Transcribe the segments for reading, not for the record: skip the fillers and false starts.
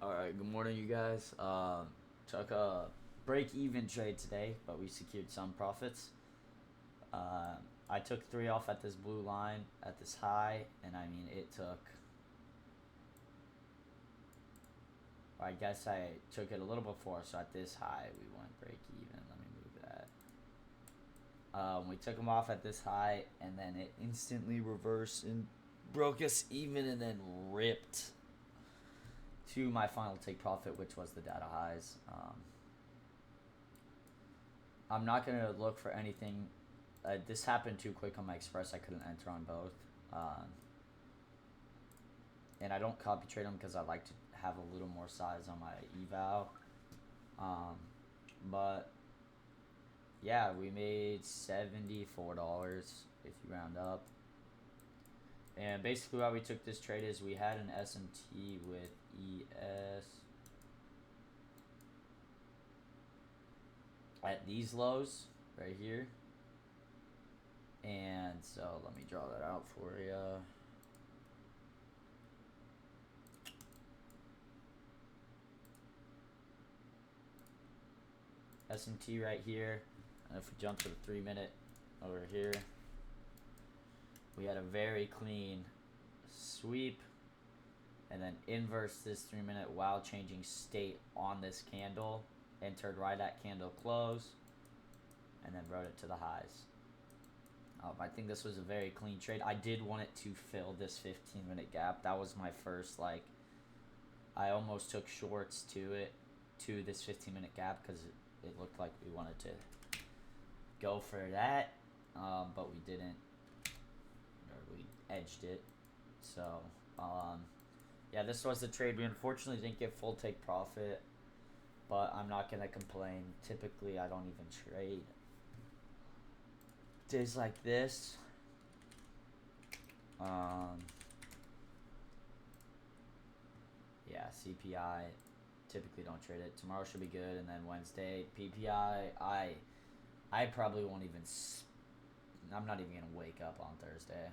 All right, good morning, you guys. Took a break-even trade today, but we secured some profits. I took three off at this blue line at this high, and I mean it took. I guess I took it a little before, so at this high we went break-even. Let me move that. We took them off at this high, and then it instantly reversed and broke us even, and then ripped to my final take profit, which was the data highs. I'm not gonna look for anything. This happened too quick on my express. I couldn't enter on both, and I don't copy trade them because I like to have a little more size on my eval. But yeah, we made $74 if you round up. And basically, why we took this trade is we had an SMT with ES at these lows right here. And so let me draw that out for you. SMT right here. And if we jump to the 3-minute over here, we had a very clean sweep and then inverse this 3-minute while changing state on this candle, entered right at candle close, and then wrote it to the highs. I think this was a very clean trade. I did want it to fill this 15-minute gap. That was my first, like, I almost took shorts to it, to this 15-minute gap, because it looked like we wanted to go for that, but we didn't, or we edged it. So, yeah, this was the trade. We unfortunately didn't get full take profit, but I'm not going to complain. Typically, I don't even trade days like this. Yeah, CPI, typically don't trade it. Tomorrow should be good, and then Wednesday, PPI, I probably won't even, I'm not even going to wake up on Thursday.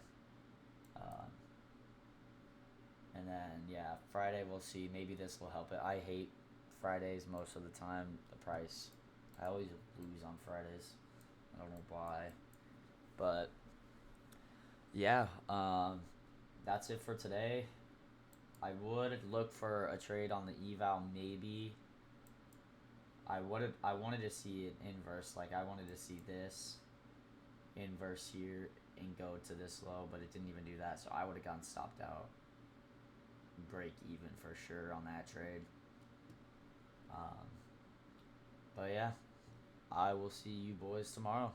And then, yeah, Friday we'll see. Maybe this will help it. I hate Fridays most of the time. The price, I always lose on Fridays. I don't know why. But, yeah, that's it for today. I would look for a trade on the eval, maybe. I wanted to see an inverse. Like, I wanted to see this inverse here and go to this low, but it didn't even do that, so I would have gotten stopped out. Break even for sure on that trade. But yeah, I will see you boys tomorrow.